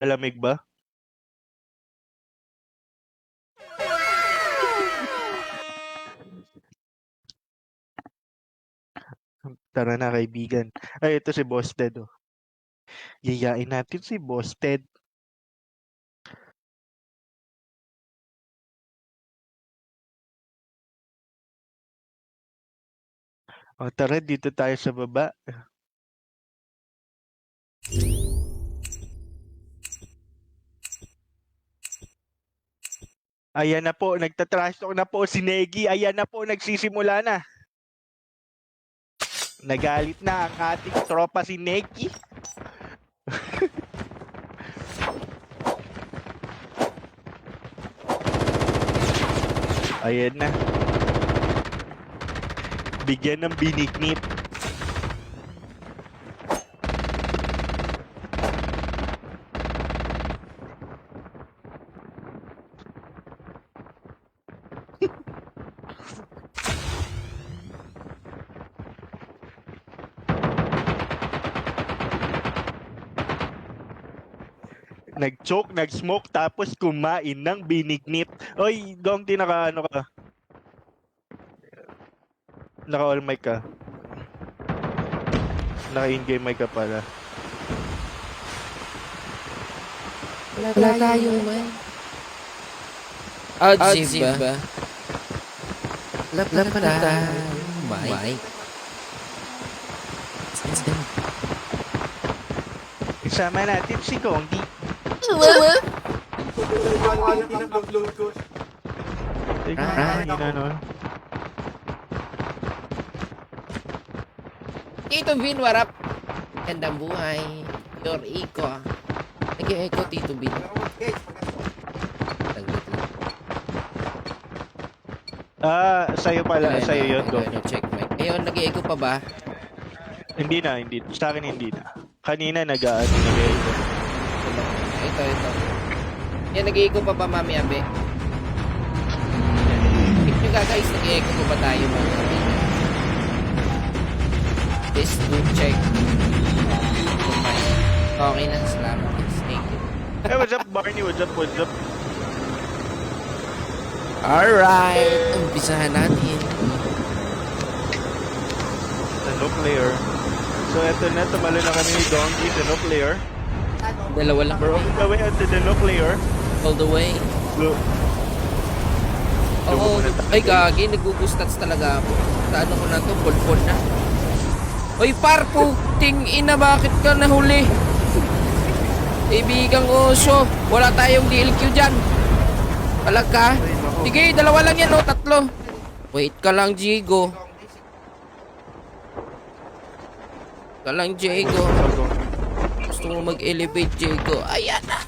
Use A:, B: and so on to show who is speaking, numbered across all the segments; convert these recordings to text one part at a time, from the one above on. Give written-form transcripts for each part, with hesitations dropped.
A: Malamig ba? Tara na kaibigan. Ay, ito si Boss Ted, oh. Yayain natin si Boss Ted. O tara, dito tayo sa baba. Ayan na po, nagtatrash talk na po si Negi. Ayan na po, nagsisimula na. Nagalit na ang ating tropa si Negi. Ayan na. Bigyan ng binignit. Nag-choke, nag-smoke, tapos kumain ng binignit. Oy, Dong, naka-ano ka? Naka-all mic ka. Naka-in-game mic ka pala.
B: Wala tayong man. Odds ba? Wala pa tayong mic.
A: Isama natin si Gondi.
B: Tito Vin, warap. Gandang buhay. Your Iko. Nag-e-echo, Tito Vin.
A: Sa'yo pala, sa'yo yun, Gondi.
B: Check mic. Ayun, nag-e-echo pa ba?
A: Hindi na. Sa akin hindi na. Kanina nag-e-echo.
B: Ito. Yan, nag-e-echo pa ba, Mami Abe? If nyo guys, nag-e-echo pa ba tayo, Mami Abe? This to check. Okay na, salamat. Thank you.
A: Hey, what's up, Barney? What's up?
B: Alright, umpisahan natin.
A: The nuclear. So, eto na. Tumalo na kami ni Donkey, the nuclear.
B: Dalawa lang, bro.
A: All the way onto the nuclear.
B: All the way.
A: Look.
B: Oo, ay gagi, nagugustats talaga ako. Sa ano ko na to, pulpul na. Oy, par, puting ina, bakit ka nahuli? Ibigang oso, wala tayong DLQ dyan. Palag ka? Sige, dalawa lang yan, o, tatlo. Wait ka lang, Jigo. Ka lang, Jigo. Gusto mo mag-elevate, Jigo. Ayan na.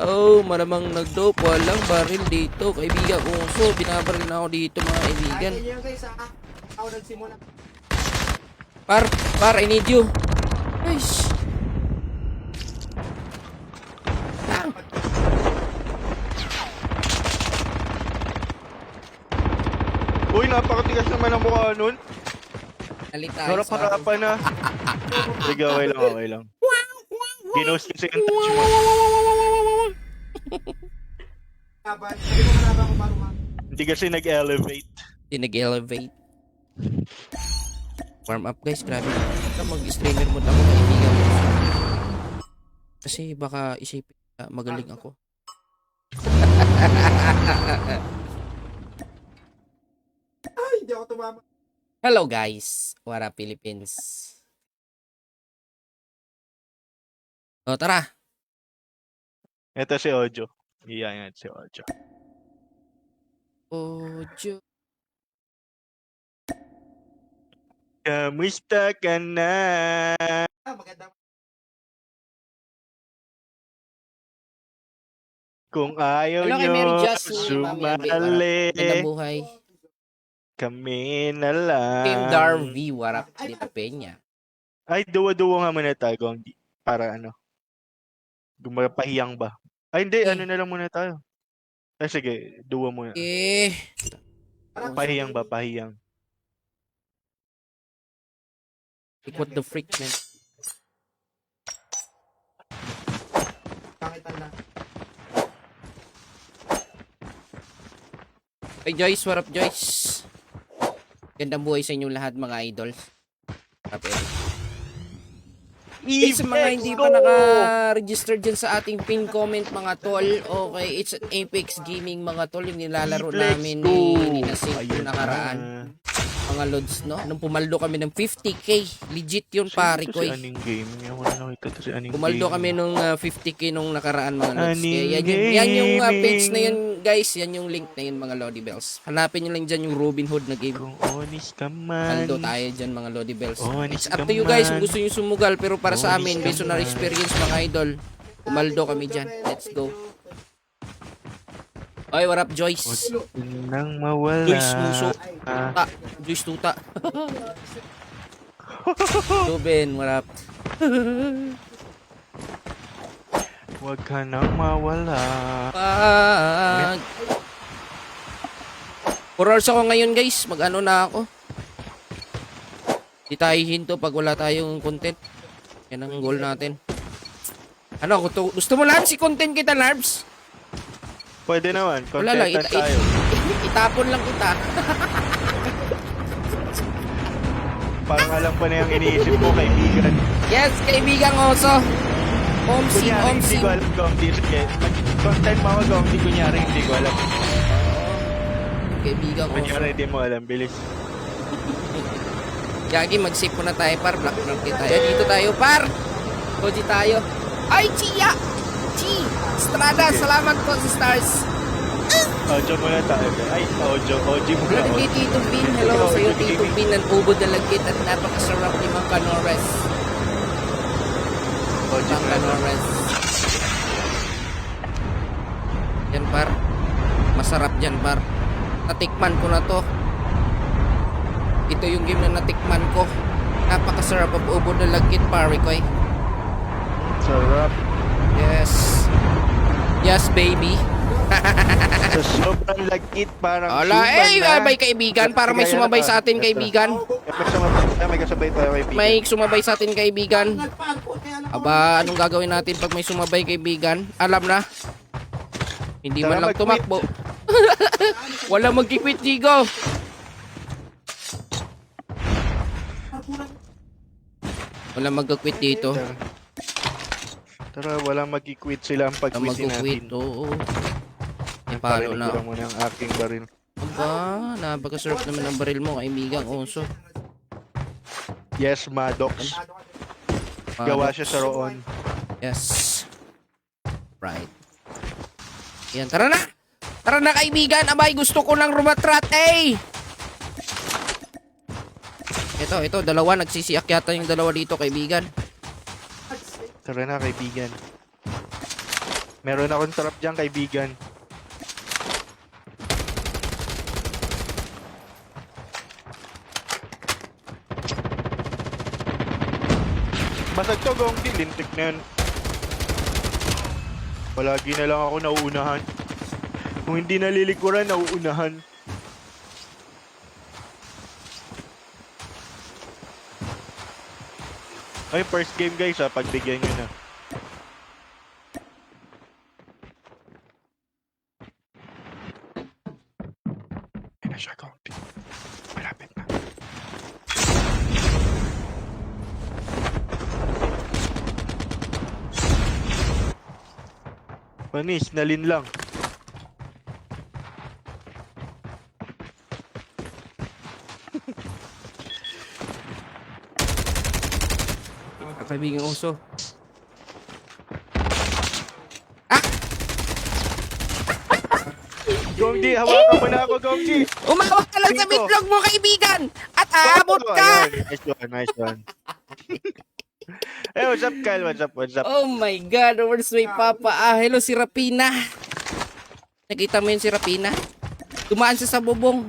B: Oh, malamang nag-dope. Walang baril dito. Kaibigan ko. So, binabaril na ako dito, mga kaibigan. Par, I need you. Aish.
A: Uy, napakatigas naman ang mukha nun. Harap-harapan na. Sige, okay lang. Ginost kasi yung touch mo. Hindi kasi nag-elevate.
B: Hindi nag-elevate. Warm up, guys. Grabe. Mag-streamer mode ako, kaibigan mo. Kasi baka isipin na magaling ako.
C: Ay, hindi ako tumama.
B: Hello, guys. What up, Philippines? O, tara.
A: Ito si Ojo. Iyan si Ojo.
B: Ojo.
A: Kamusta ka na?
C: Maganda.
A: Kung ayaw
B: Hello kay
A: nyo
B: Mary Jasmine, Mami Abe.
A: sumali,
B: Ganda buhay.
A: kami na lang.
B: Team Darby, what up, Dita Peña.
A: Ay, duwa-duwa nga muna tayo, Gondi. Para ano? Pahiyang ba? Ay, hindi. Ano na lang muna tayo. Ay, sige. Duwa muna. Pahiyang ba? Pahiyang.
B: Like, what the freak, man? Hey Joyce, what up Joyce? Gandang buhay sa inyong lahat mga idols. Okay. Sa mga hindi pa naka-register dyan sa ating pin comment mga tol, okay, it's Apex Gaming mga tol, yung nilalaro namin ni Nasib yung nakaraan. Mga lods, no? Nung pumaldo kami ng 50k, legit yun pare ko eh.
A: Aning game. Wala nakita to si Aning
B: Pumaldo
A: game.
B: kami nung 50k nung nakaraan mga lods.
A: Aning
B: Kaya yan yung page na
A: gaming.
B: yun guys, yan yung link na yun mga Lodi Bells. Hanapin nyo lang dyan yung Robin Hood na game.
A: Kung honest ka man.
B: Paldo tayo dyan mga Lodi Bells.
A: Honest
B: It's up
A: ka
B: to you guys
A: man.
B: kung gusto nyo sumugal, pero para sa
A: Honest
B: amin,
A: ka
B: based on our
A: man.
B: experience mga idol, pumaldo kami dyan. Let's go. Oy, what up Joyce?
A: Nang mawala.
B: Joyce Muso.
A: Ah,
B: Ta, Joyce Tuta. Ruben, what up?
A: Huwag ka nang mawala.
B: Pag 4 hours ako ngayon guys, mag-ano na ako. Di tayo hinto pag wala tayong content. Yan ang goal natin. Ano, gusto mo lahat si content kita, Larbs?
A: Pwede naman.
B: Wala lang,
A: Contentan tayo.
B: itapon lang kita.
A: Parang alam pa na yung iniisip mo, kaibigan.
B: Yes, kaibigang oso. Omsi,
A: Kunyari, hindi
B: omsi.
A: ko alam kung di. Sige, content mo ako kung di kunyari, hindi ko alam.
B: Kaibigang oso.
A: Kunyari, hindi mo alam. Bilis.
B: Yagi, mag-save muna tayo, par. Black mark tayo. Dito tayo, par. Koji tayo. Ay, Chia! Chi! Estrada, salamat po sa stars.
A: Audio muna tayo. Ay, audio. Audio muna.
B: Hello kay Tito Bin. Hello sa iyo, Tito Bin. Ng ubod na lagkit at napakasarap ni Mang Canores.
A: Audio
B: Mang
A: muna.
B: Canores. Yan, par. Masarap yan, par. Natikman ko na to. Ito yung game na natikman ko. Napakasarap ang ubod na lagkit, pare ko eh.
A: Sarap.
B: Yes. Yes, baby.
A: Sa sobrang lagkit, parang
B: Ala,
A: suman na.
B: may kaibigan. Para may sumabay sa atin, kaibigan.
A: May kasabay tayo, kaibigan.
B: May sumabay sa atin, kaibigan. Aba, anong gagawin natin pag may sumabay, kaibigan? Alam na. Hindi man
A: Tara,
B: lang
A: mag-quit.
B: tumakbo. Wala magkikwit, Jigo. Wala magkikwit dito.
A: Tara, walang mag-quit sila ang
B: Wala
A: pag-quitin
B: magkikwit,
A: natin.
B: oo. Eh, paano na?
A: Parinig ko lang muna ang aking baril.
B: Aba, napakasarap naman ang baril mo, kaibigan. Oso.
A: Yes, Maddox. Gawa siya sa roon.
B: Yes. Right. Yan, tara na! Tara na kaibigan! Abay, gusto ko ng rumatrat, eh! Ito, dalawa. Nagsisiak yata yung dalawa dito, kaibigan.
A: Tara na, kaibigan. Meron akong trap dyan, kaibigan. Basag to, Gongdi. Lintik na yun. Palagi na lang ako nauunahan. Kung hindi nalilikuran, nauunahan. Ay, first game guys ha, pagbigyan nyo na. Ayun na siya, Gongdi. Malapit na. Panis, nalin lang.
B: Kaibigan Oso.
A: Gongdi, hawakan mo na ako, Gongdi!
B: Umawak ka lang sa
A: Cinco.
B: midlog mo, kaibigan! At aabot ka!
A: Ayun, nice one, nice one. Hey, what's up, Kyle? What's up, what's up?
B: Oh my God, where's my papa? Hello, si Rapina. Nakita mo yun si Rapina? Dumaan siya sa bubong.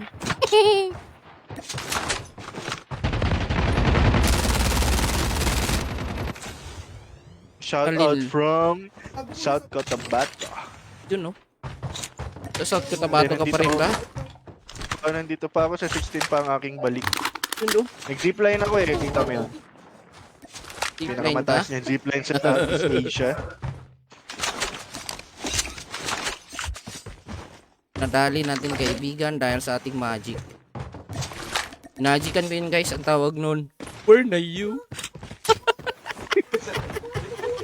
A: Shout
B: Kalil.
A: out from South Cotabato.
B: Yun, no? Sa South Cotabato ka pa rin ba?
A: Nandito pa ako sa 16 pa ang aking balik.
B: Yun, no?
A: Nag-zipline ako eh, kita mo yun.
B: Zipline ka?
A: Pinakamataas niya, zipline sa Southeast Asia.
B: Nadali natin kaibigan dahil sa ating magic. Magican ko yun guys, ang tawag nun. Where na you?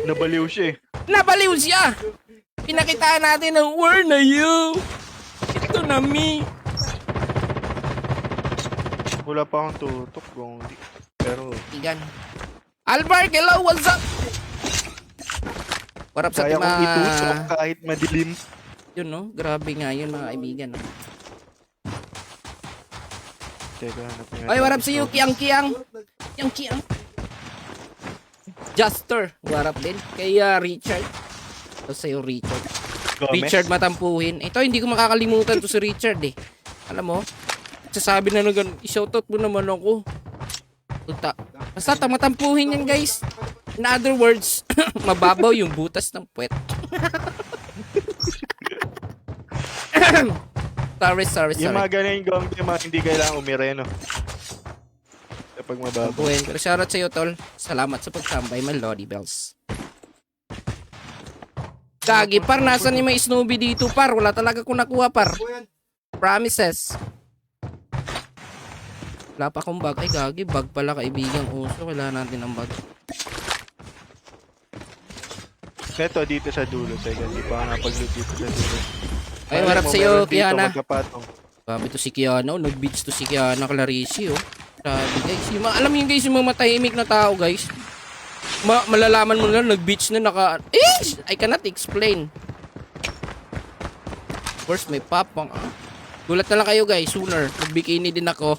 A: Nabaliw siya eh.
B: Nabaliw siya! Pinakitaan natin ng where na you? Ito na me.
A: Wala pa akong tutok kung hindi. Pero
B: Kaibigan. Albert, hello, what's up? What up sa
A: kaya
B: ating
A: kong itutok
B: mga...
A: kahit madilim.
B: Yun no, grabe nga yun mga kaibigan. No?
A: Teka, hanap nga
B: Ay, what up
A: tayo.
B: sa iyo, Kiang. Juster, what up din? Kay Richard. Ito sa'yo, Richard.
A: Gomez?
B: Richard matampuhin. Ito, hindi ko makakalimutan to si Richard eh. Alam mo, sasabi na naman, i-shoutout mo naman ako. Tuta. Basta matampuhin yan guys. In other words, mababaw yung butas ng puwet. sorry.
A: Yung mga ganyan yung mga hindi kailangan umire, no? Kapag mababaw.
B: Tampuhin. Pero shoutout sa'yo, tol. Salamat sa pagtambay, my Lodi Bells. Gagi, par, nasan ni may Snoopy dito, par? Wala talaga ko nakuha, par. Promises. Wala pa akong bag. Ay, gagi, bag pala, kaibigang uso. Kailangan natin ng bag.
A: Ito, dito sa dulo. Teka, hindi pa ako napag-loot dito sa dulo.
B: Ay, warap sa'yo, Kiana.
A: Magkapatong.
B: Grabe to si Kiana, oh. Nag-beach to si Kiana Clarici, oh. Grabe, guys. Alam mo yun, guys, yung mga matahimik na tao, guys. Malalaman mo na, nag-beach na naka... I cannot explain. Of course, may papang. Gulat na lang kayo, guys. Sooner. Nag-bikini din ako.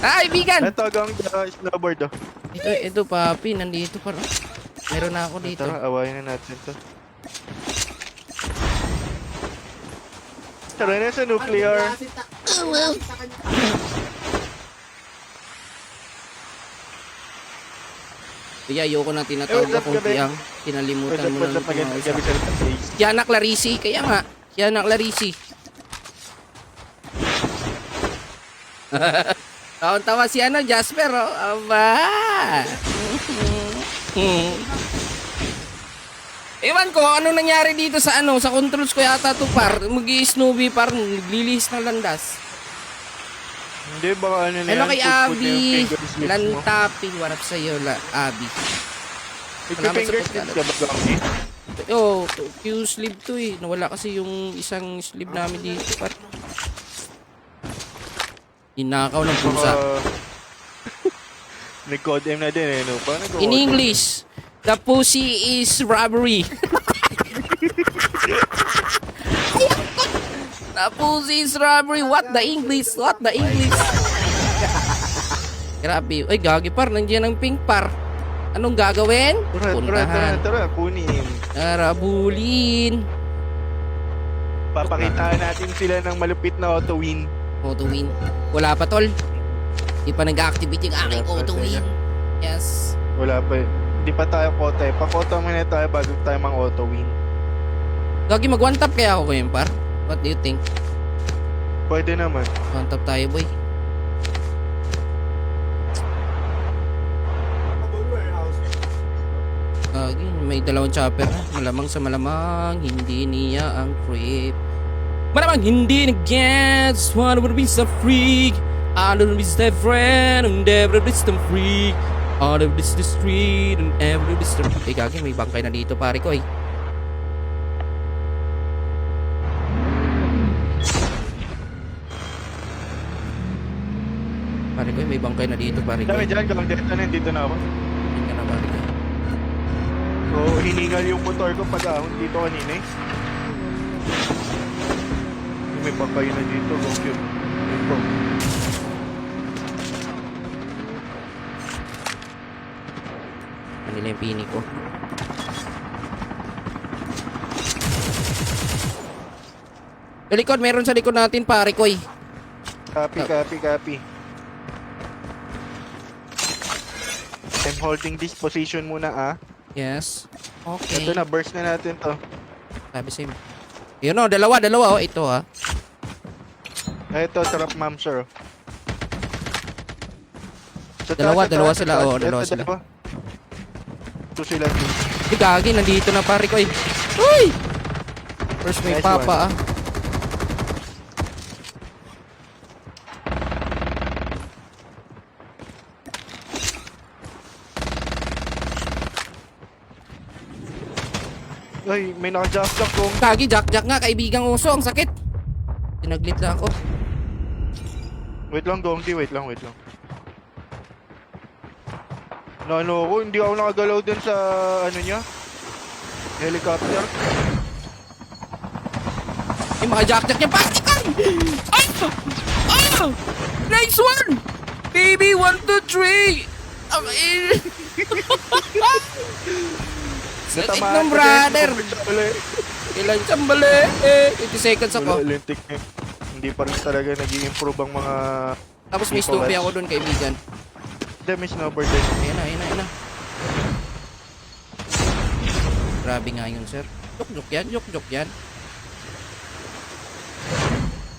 B: Ay, bigan!
A: Ito, gang snowboard, oh.
B: Ito, papi. Nandito pa. Meron na ako dito.
A: Tara, awayin na natin to. Tara na sa nuclear.
B: Kaya ayoko na tinatawag
A: what's up,
B: akong
A: gabi?
B: Kiang. Kinalimutan mo lang
A: Gabi
B: mga
A: sa face.
B: Kiana Clarici. Kaya nga. Kiana Clarici. Tawa si Jasper, oh. Aba. Ewan ko, ano nangyari dito sa sa controls ko yata to, par. Mag-i-Snoopy, par. Naglilihis ng landas.
A: Hindi, baka ano na
B: Hello
A: yan,
B: kay
A: put yung
B: Abby.
A: finger slips mo.
B: Lantaping. Warap sa'yo, Abby.
A: Nagpa-finger slips ka ba, Gamsi?
B: Oh, Q-sleeve to eh. Nawala kasi yung isang sleeve namin dito, par. Hinakaw ng pusa.
A: Nag-code M na din eh, no? Paano nag-code
B: In
A: M?
B: English, the pussy is robbery. The pussy is robbery. What the English? What the English? Grabe. Ay, gagi par. Nandiyan ang pink par. Anong gagawin?
A: Tara, kunin.
B: Tara, bulin.
A: Papakitaan natin sila ng malupit na auto win.
B: Auto win. Wala pa, tol. Di pa nag-activate yung aking
A: Wala pa,
B: auto win.
A: sige.
B: Yes.
A: Wala pa eh. Hindi pa tayo kota eh. Pakota muna tayo bago tayo mang auto win.
B: Gagi, mag-one tap kaya ako ngayon, par? What do you think?
A: Pwede naman.
B: One tap tayo, boy. Gagi, may dalawang chopper na. Malamang sa malamang, hindi niya ang creep. Malamang hindi nag-gets. One would be so freak. I don't be the friend. And every is the freak. All of this the street. And every is the freak. Eh, gagi, may bangkay na dito, pare ko, eh. Pare ko, may bangkay na dito, pare ko.
A: Dami dyan, kapag dito na, dito na ako.
B: Hindi ka na, pare ko.
A: So, hiningal yung motor ko pag ahon dito kanina eh. May bangkay na dito, go cute. Ito.
B: Kanila yung pini ko. Sa likod, meron sa likod natin, pare ko, eh.
A: Copy. I'm holding this position muna ah.
B: Yes. Okay.
A: Ito na, burst na natin to.
B: Sabi sa'yo. Yun o, dalawa, oh. Ito, ha.
A: Ito, sarap ma'am sir. Sa
B: Dalawa
A: taas,
B: sila,
A: sa taas.
B: oo, dalawa
A: Ito,
B: sila.
A: Ito sila.
B: Ay, gagi, nandito na, pare ko, eh. Uy! First may
A: Nice
B: papa ah.
A: Ay, may naka-jack kong.
B: Kagi, jack nga, kaibigang uso. Ang sakit. Tinaglit na ako.
A: Wait lang, Gongdi. Wait lang. Ano ako, hindi ako nakagalaw dun sa, ano niya? Helicopter.
B: Yung mga jack niya, pastikan! Oh! Nice one! Baby, 1, 2, 3! Sakit ng brother! Ilan siyang bali? 20 seconds ako.
A: Wala, lintik na. Hindi pa rin talaga nag-i-improve ang mga...
B: Tapos may Snoopy ako dun, kaibigan.
A: Hindi, may snowboard din.
B: Ayan na. Grabe nga yun, sir. Joke yan.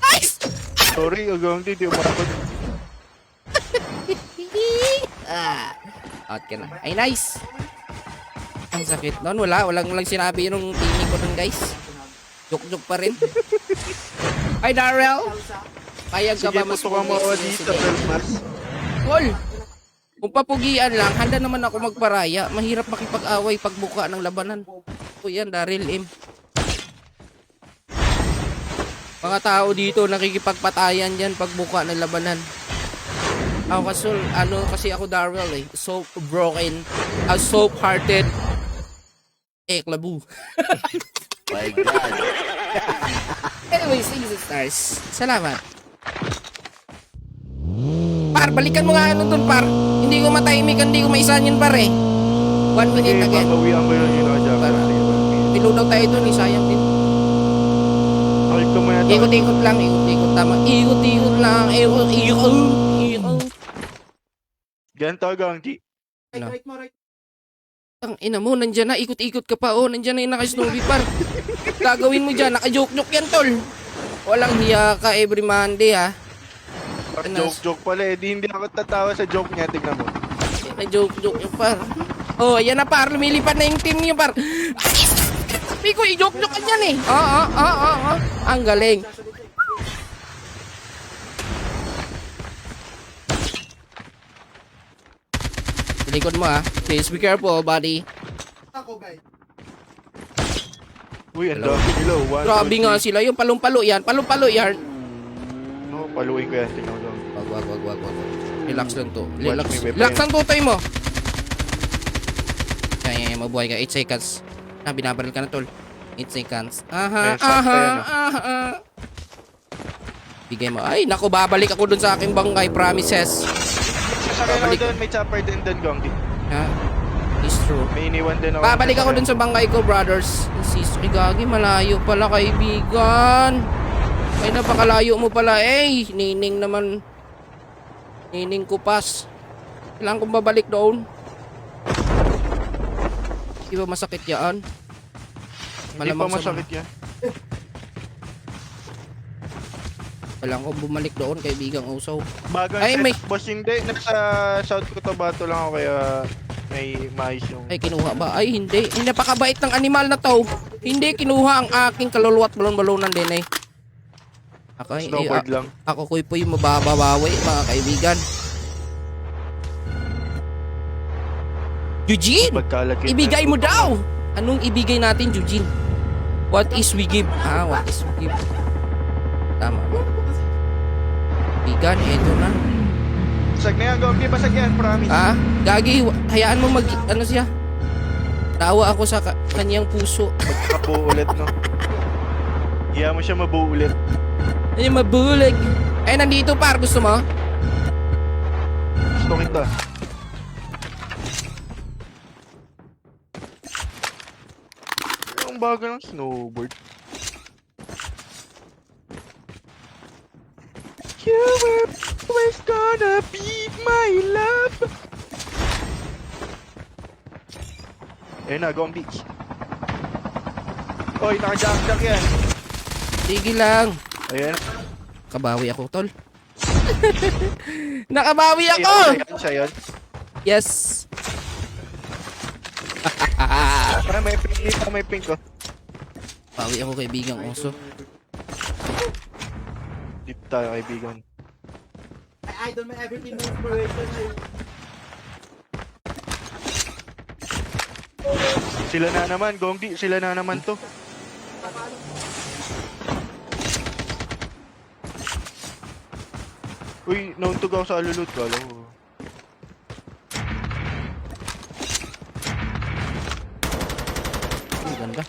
B: Nice!
A: Sorry, Gongdi, di umabot.
B: Out ka na. Ay, nice! Ang sakit nun. Walang sinabi yung teaming ko nun, guys. Joke pa rin. Hi, Darrell! Payag ka
A: Sige,
B: ba mas
A: putukan mo ako dito, Pelmas.
B: Tol! Kung papugian lang, handa naman ako magparaya. Mahirap makipag-away pagbuka ng labanan. O yan, Daryl M. Mga tao dito nakikipagpatayan dyan pagbuka ng labanan. Kasi ako Daryl eh. So broken. Soft-hearted. Klabu.
D: My God.
B: Anyways, thank you stars. Salamat. Par, balikan mo nga dun, par. Hindi ko matahimikan, hindi ko maisan yun, par eh. 1 minute again.
A: Papawian ko yung naka-jack.
B: Piload daw tayo dun, sayang din.
A: Hold ko muna ito.
B: Ikot-ikot lang, tama. Ikot-ikot lang, ikot.
A: Ganito, Gongdi.
C: Right mo.
B: Ang ina mo, nandyan na, ikot-ikot ka pa, nandyan na yung naka-Snoopy, par. Gagawin mo dyan, naka-joke-joke yan, tol. Walang hiya ka every Monday, ha.
A: Joke pala eh. Di hindi ako tatawa sa joke niya. Tignan mo.
B: Nag-joke yung par. Ayan na par. Lumilipad na yung team niyo par. Ay! Sabi ko, i-joke ka niyan eh. Ang galing. Likod mo Please be careful, buddy.
C: Ako, guys.
A: Uy, ang dami nila.
B: Grabe nga sila. Yung palong-palo yan.
A: No, paluin ko yan. Tignan mo.
B: Wag. Relax lang to.
A: Watch me,
B: Relax lang to, tayo mo. Yan. Mabuhay ka. 8 seconds. Binabaril ka na, tol. 8 seconds. Bigay mo. Ay, naku, babalik ako dun sa aking bangkay. Promises.
A: Sakay na ako doon. May chopper din doon, Gongdi.
B: It's true.
A: May iniwan din ako.
B: Babalik ako dun sa bangkay ko, brothers. Ay, gagi, malayo pala, kaibigan. Ay, napakalayo mo pala, Nining naman. Nining kupas. Kailangan kong babalik doon. Di ba masakit yan?
A: Hindi pa masakit yan.
B: Kailangan kong bumalik doon, kaibigang usaw.
A: Bago
B: Ay, may...
A: Boss, hindi. Nasa South Cotabato lang ako kaya may mais yung...
B: Ay, kinuha ba? Ay, hindi. Hindi napakabait ng animal na to. Hindi, kinuha ang aking kaluluwa at balon-balonan din Okay,
A: snowboard lang.
B: Ako ko'y po yung mababawi, mga kaibigan. Eugene!
A: Pagkalagay
B: Ibigay mo daw! Anong ibigay natin, Eugene? What is we give? What is we give? Tama ba? Kaibigan, eto na.
A: Basag na yan, Gongdi. Basag yan, promise.
B: Gagi, hayaan mo ano siya? Tawa ako sa kanyang puso.
A: Magkakabuo ulit, no? Hiya mo siya mabuo ulit.
B: Ay, mabulag. Ay, nandito par. Gusto mo?
A: Gusto kita. Ang baga ng snowboard. You were always gonna be my love. Ayun na, Gongdi. Oy, naka-jack yan.
B: Sige lang.
A: Ayan.
B: Kabawi ako, tol. Nakabawi ako!
A: Siya yun.
B: Yes.
A: Para may pink dito, may pink ko.
B: Pawi ako kaibigang uso.
A: Dito tayo, kaibigan.
C: Ay, idol, may everything na inspiration na yun.
A: Sila na naman, Gongdi. Sila na naman to. Uy, nauntog ako sa alulot. Kala ko.
B: Ang ganda.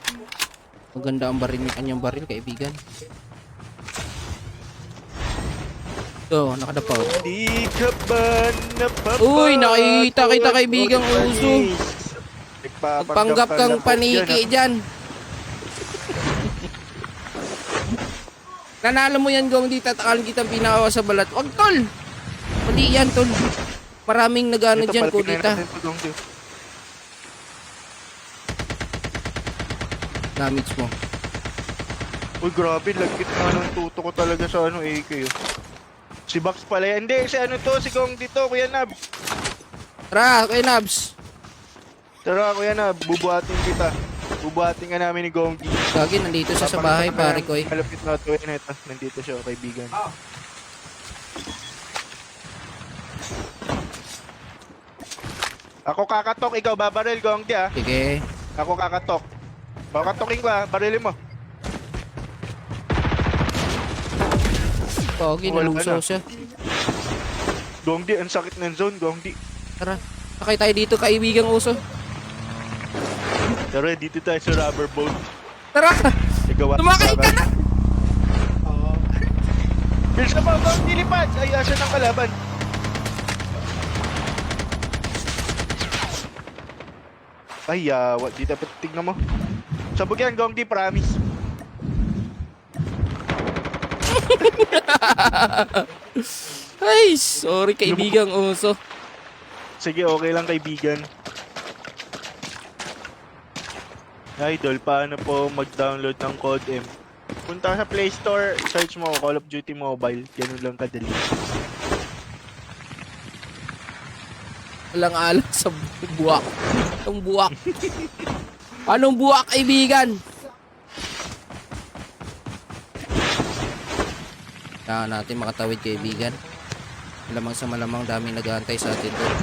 B: Maganda ang baril, may kanyang baril, kaibigan. Ito, nakadapaw.
A: Di ka ba napapagod?
B: Uy, nakita kita, kaibigang uso. Panggap kang paniki dyan. Nanalo mo yan, Gong. Di tatakalan kitang pinakawa sa balat. Wag, tol. Mali yan, tol. Maraming nagano dyan, kudita. Damage mo.
A: Uy, grabe. Lagkit nga ng tuto ko talaga sa ano, AK. Oh. Si Bax pala yan. Hindi, si ano to, si Gong dito, Kuya Nab.
B: Tara, kay Nabs.
A: Tara, Kuya Nab, bubuhatin kita. Bubuhatin ka namin ni Gonggi.
B: Gagi, nandito siya sa bahay, pare ko eh.
A: Malapit na ito, ito. Nandito siya, kaibigan. Ako kakatok, ikaw babaril, Gonggi ah.
B: Sige.
A: Ako kakatok. Kakatokin ko ah, barilin mo.
B: Gagi,
A: Wala
B: nalusaw
A: na.
B: siya.
A: Gongdi, ang sakit ng zone, Gongdi.
B: Tara, sakay tayo dito, kaibigang uso.
A: Tara, dito tayo sa rubber boat.
B: Tara,
A: Ikaw,
B: tumakay ka na.
A: Bilsa pa, Gongdi, lipad! Ay, asa ng kalaban. Ay, yawa, di dapat tignan mo. Sabog yan, Gongdi, promise.
B: Ay, sorry kaibigang uso.
A: Sige, okay lang, kaibigan. Idol, paano po mag-download ng Code M? Punta sa Play Store, search mo Call of Duty Mobile. Ganun lang kadali.
B: Walang alam sa buwak. Anong buwak? Anong buwak, kaibigan? Kailangan natin makatawid, kaibigan. Malamang sa malamang daming nag-aantay sa atin doon.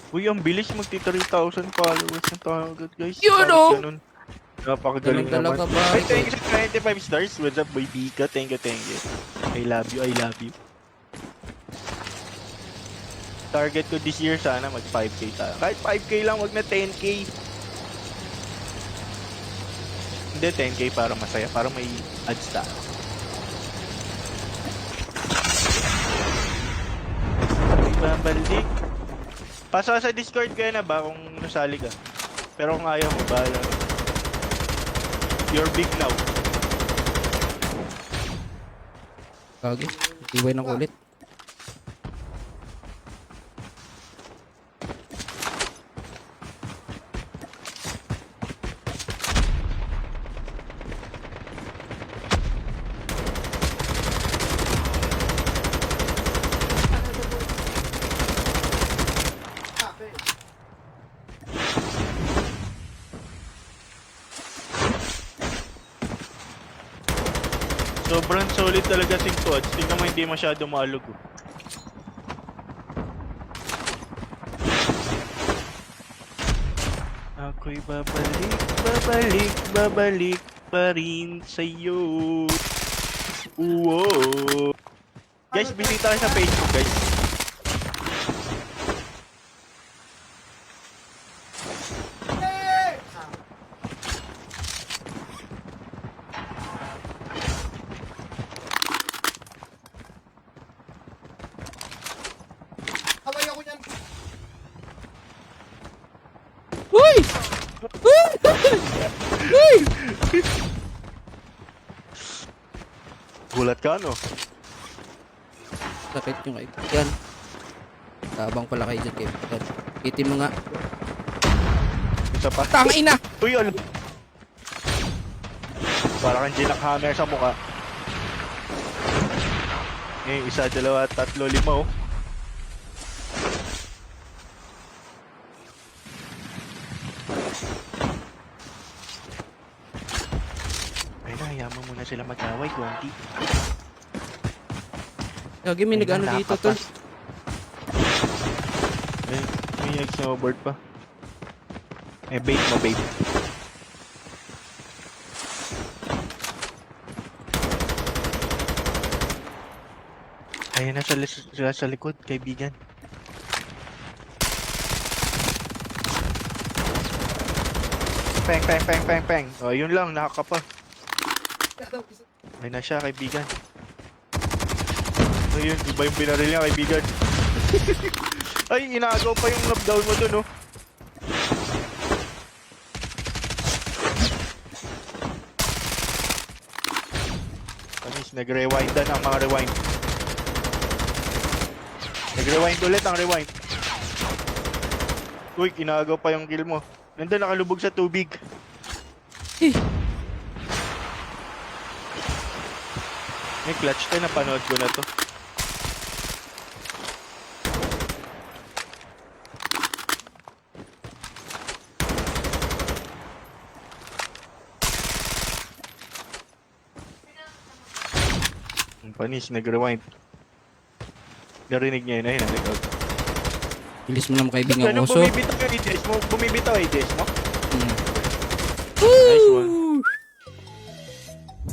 A: Uy, ang bilis magti 3,000 followers na tayo agad, guys.
B: Yun,
A: Bakit
B: oh!
A: ganun? Napakagaling
B: Ganun talaga,
A: naman.
B: pare
A: Ay,
B: ko.
A: thank you sa 25 stars. What's up, boy Bika? Thank you, thank you. I love you, I love you. Target ko this year, sana mag 5k tayo. Kahit 5k lang, wag na 10k. Hindi, 10k para masaya, para may ads tayo. Babalik. Pasok sa Discord kayo na ba kung nasali ka? Pero kung ayaw mo, bahala. You're big now.
B: Gagi, iway ng kulit.
A: Sobrang solid talaga si Quads. Tingnan mo, hindi masyado maalog. Oh. Ako'y babalik, babalik, babalik pa rin sa'yo. Wow. Guys, bisita kayo sa Facebook, guys.
C: Kaway ako niyan.
B: Uy! Uy!
A: Gulat ka, no?
B: Sakit yung kaibigan. Tabang pala kayo dyan, kaibigan. Itim mo nga.
A: Isa pa.
B: Tangina!
A: Uy, ano? Para kang jackhammer sa mukha. Eh, isa, dalawa, tatlo, lima, oh. Hayaan mo muna sila mag-away, Gonti.
B: Gagi, may nag-ano dito, tol.
A: May nag-snowboard pa. Bait mo, bait. Ayan na sa likod, kaibigan. Peng. Oh, yun lang, nakakapa. Ayun na siya, kaibigan. Ayun, iba yung binaril niya, kaibigan. Ay, inagaw pa yung knockdown mo dun, oh. Panis, nag-rewind na ang mga rewind. Nag-rewind ulit ang rewind. Uy, inagaw pa yung kill mo. Nandun, nakalubog sa tubig. May clutch tayo, napanood ko na to. Ang panis, nag-rewind. Narinig niya yun, ayun, nag-out.
B: Bilis mo naman kaibigan
A: Ganun,
B: uso.
A: bumibitaw yung ADS mo? Bumibitaw yung ADS mo?
B: Nice
A: one.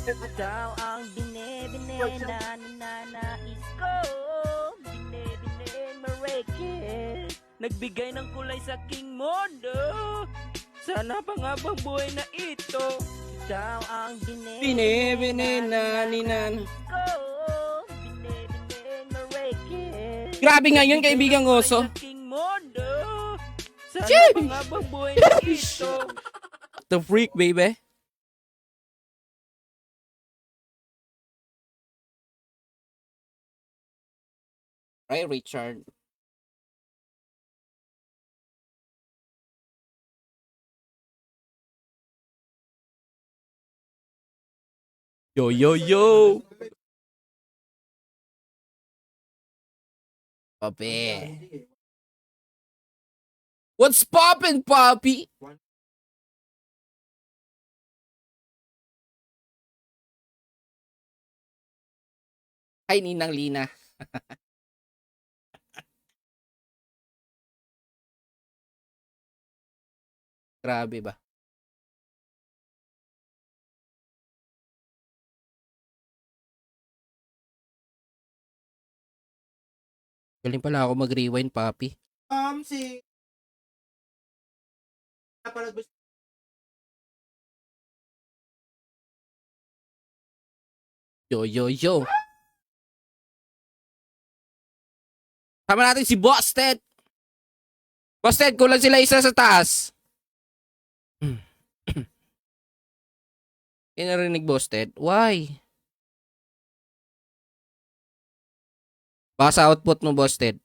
E: Ikaw ang bine-bine na ninanais ko. Bine-bine marekit. Nagbigay ng kulay sa aking mundo. Sana pangabang buhay na ito. Ikaw ang
B: Bine-bine na ninan.
E: ko. Bine-bine marekit.
B: Grabe nga yun, kaibigang oso.
E: Sa aking mundo. Sana
B: Jeez.
E: pangabang buhay na ito.
B: The freak, baby. Right, Richard. Yo. Papi. What's poppin', Papi? Ay, Ninang Lina. Grabe ba? Galing pala ako mag-rewind, Papi.
C: Si... Napanood mo
B: Yo. Tama natin si Busted. Busted, kulang sila isa sa taas. Inarinig Busted. Why? Baka sa output mo, Busted.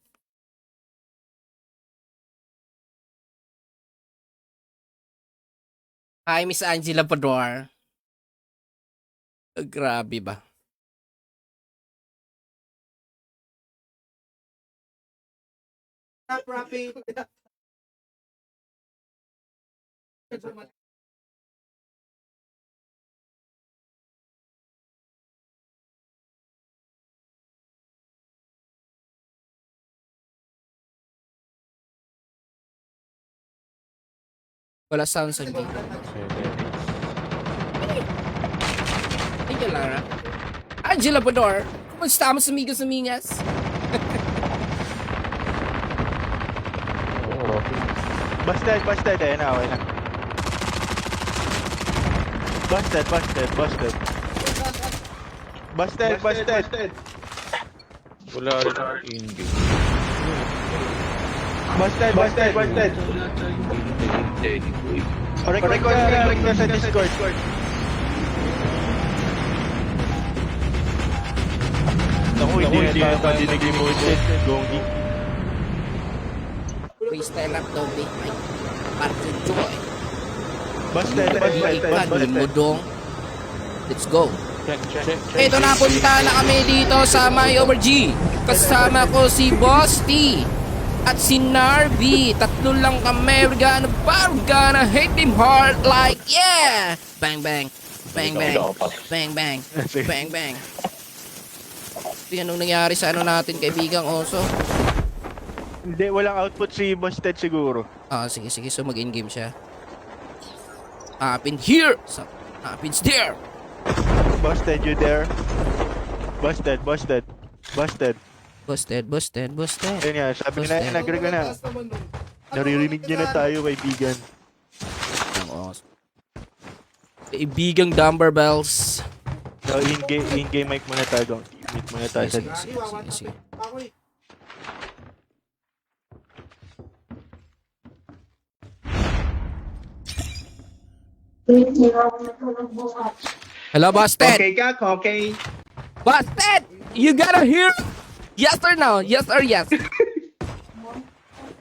B: Hi, Miss Angela Pador. Grabe ba?
C: Stop rapping.
B: Wala sound sa video. Thank you, Lara. Angela Pador. Kumusta mo, amigos, amigas?
A: Busted. Ayun na, okay na. Busted.
F: Wala rin in-game.
A: Busted. Record ka sa Discord. Naku, hindi na pa dinig yung Busted. Gongi.
B: Freestyle rap daw, big mic. Parto Joy.
A: Busted.
B: Ikad mo dong. Let's go.
F: Check.
B: Ito na, punta na kami dito sa My Over G. Kasama ko si Boss T at si Narvi. Tatlo lang kami. We're gonna hit him hard like yeah. Bang. Bang, bang. Bang, bang. Bang, bang. Ito anong nangyari sa ano natin, kaibigang oso.
A: Hindi, walang output si Boss Ted siguro.
B: Sige, sige. So, mag-in-game siya. Happen here! Happens there!
A: Boss Ted, you there? Boss Ted, Boss Ted. Boss Ted.
B: Busted, busted, busted.
A: Ayun nga, sabi
B: Boss
A: na,
B: Ted.
A: nag-agree ka na. Naririnig niya na tayo, kaibigan.
B: Ang oso. Kaibigang Dumber Bells.
A: So, in-game mic muna tayo. Meet muna tayo.
B: Sige, sige, sige, sige.
C: Ako eh.
B: Hello, Busted!
G: Okay ka, okay.
B: Busted! You gotta hear? Yes or no? Yes or yes?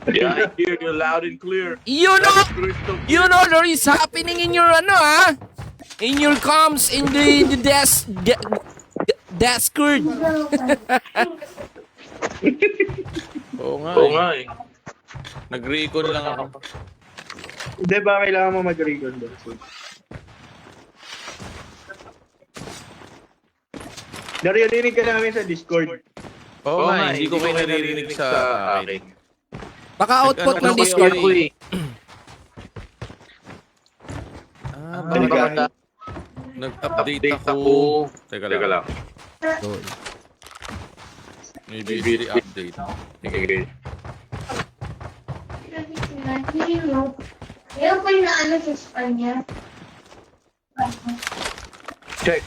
F: Yeah, I hear you loud and clear.
B: You know what is happening in your in your comms in the Discord.
F: Oo nga eh. Nag-recon lang ako.
G: Hindi ba kailangan mo mag-recon doon? Naririnig ka namin sa Discord.
F: Oo nga, hindi ko kayo naririnig sa akin.
B: Baka output ng
F: Nag-ano
B: Discord.
F: ako eh. Baka nag-update ako. Teka lang. Maybe update. Okay.
H: Meron pa yung ano sa Espanya.
D: Check.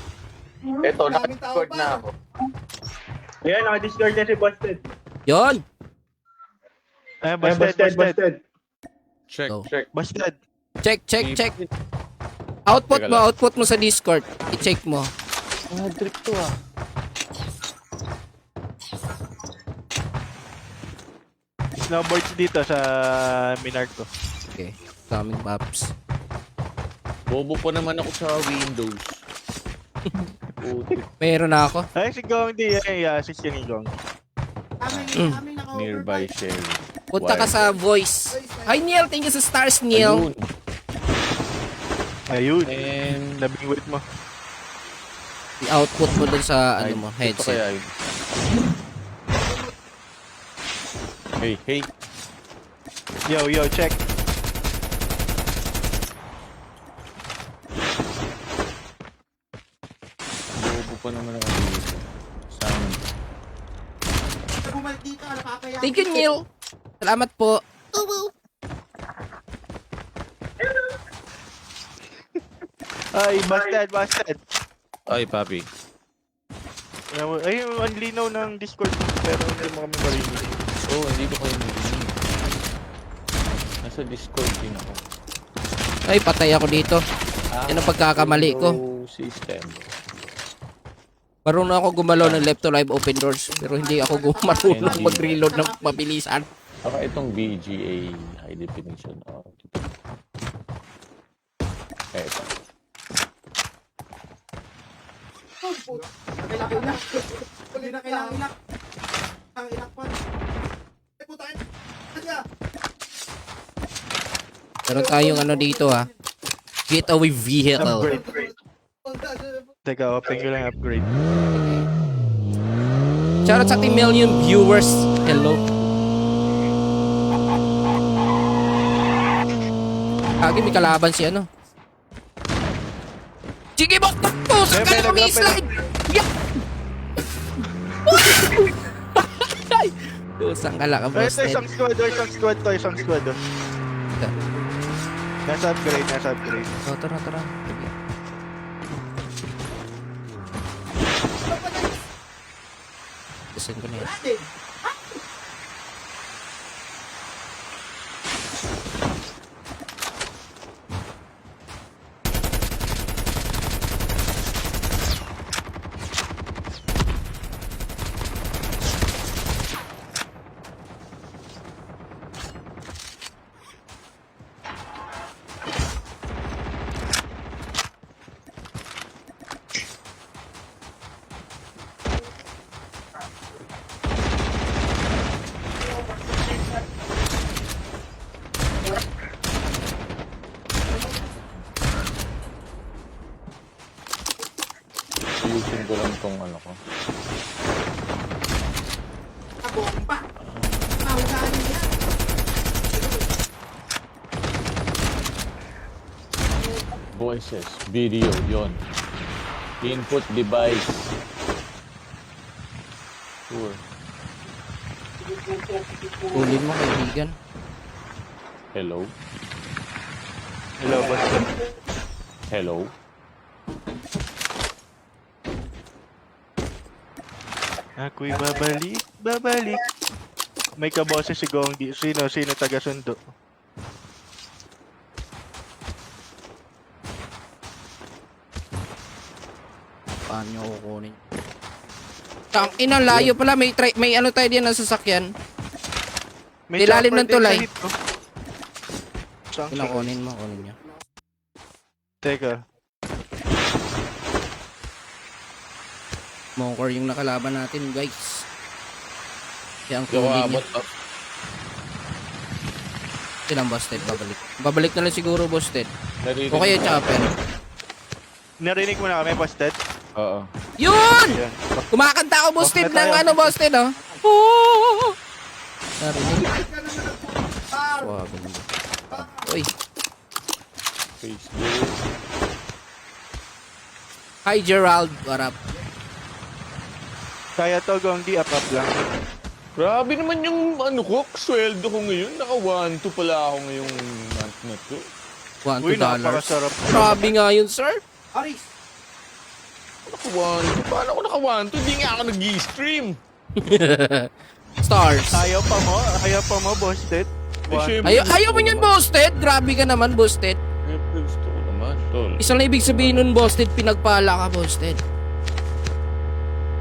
D: Eto, naka-discord na ako.
G: Ayan, naka-Discord na si Busted.
B: Yon.
A: Eh,
G: Ayan, Busted.
F: Check.
B: Go.
A: Busted.
B: Check. Output mo sa Discord. I-check mo.
F: Trip to ah.
A: Snowboards dito sa Minarco.
B: Okay. Coming maps.
F: Bobo pa naman ako sa Windows. Putik.
B: Meron na ako.
A: Ay, si Gongdi. Ay, assist yan ni Gong.
C: Aming naka-overbite.
F: Nearby sharing.
B: Punta ka sa voice. Hi, Neil. Thank you sa stars, Neil.
A: Ayun.
F: And
A: Labing wait mo.
B: I-output mo dun sa ano mo,
F: ito
B: headset.
F: kaya yun. Hey.
A: Yo, check.
F: Bobo pa naman ako dito. Sound.
C: Bumalik dito, nakakaya.
B: Thank you, Neil. Salamat po.
A: Ay, busted.
F: Ay, papi.
A: Ay, ang linaw ng Discord. Pero hindi mo kami marinig.
F: Oh, hindi ko kayo narinig. Nasa Discord din ako.
B: Ay, patay ako dito. Yan ang pagkakamali ko.
F: System.
B: Marunong ako gumalaw ng left to live open doors. Pero hindi ako marunong mag-reload ng mabilisan.
F: Saka itong VGA high definition. Eto.
C: Hindi na kailangan ilak. Ang ilak pa. Eh, puta ka. Kaya.
B: Meron tayong ano dito ha. Getaway vehicle.
A: Upgrade. Teka, open ko lang upgrade.
B: Shoutout sa ating million viewers. Hello. Lagi may kalaban si ano. Sige mo! Pusa ka na kami-slide! Yeah! Pusang ka lang ka,
A: Ay,
B: boss.
A: ito isang squad. Nasa upgrade.
B: Oh, tara. Sige. Listen ko na yan.
F: ko lang tong ano ko.
C: Bomba. Paunahan niya.
F: Voices, video, yon. Input device. Sure.
B: Ulin mo, kaibigan.
F: Hello?
A: Hello, Busted.
F: Hello?
A: Ako'y babalik. May kaboses si Gongdi. Sino taga-sundo?
B: Paano nyo kukunin? Ang ina, layo pala. May ano tayo diyan na sasakyan.
A: May
B: Ilalim
A: chopper
B: ng
A: din
B: tulay.
A: sa hit, no? Saan
B: Kailang
A: siya?
B: kunin mo, kunin nyo.
A: Teka.
B: Moncor yung nakalaban natin, guys. Kaya ang
F: Hindi ako
B: kunin niya.
F: abot.
B: Silang Busted, babalik na lang siguro, Busted.
F: Naririnig
B: O kaya
F: ko.
B: chopper.
A: Narinig mo na kami, Busted?
F: Oo.
B: Yun!
A: Ayan.
B: Kumakanta ako, Busted,
A: Off na
B: ng
A: tayo.
B: ano, Busted, oh. Oh! Narinig.
C: Bakit ka naman nagpapar?
B: Suwabe naman. Uy.
F: Facebook.
B: Hi, Gerald. What up?
A: Kaya to, Gongdi, up lang.
F: Grabe naman yung ano ko, sweldo ko ngayon. Naka 1-2 pala ako ngayong month na to.
A: Uy,
B: $1.
A: napakasarap.
B: Grabe nga yun, sir.
C: Aris.
F: Naka 1-2. Paano ako naka 1-2? Hindi nga ako nag-i-stream.
B: Stars.
A: Ayaw pa mo, Busted.
F: syempre,
B: Ayaw mo yun, Busted. Grabe ka naman, Busted.
F: Siyempre, gusto ko naman, tol.
B: Isang na ibig sabihin nun, Busted, pinagpala ka, Busted.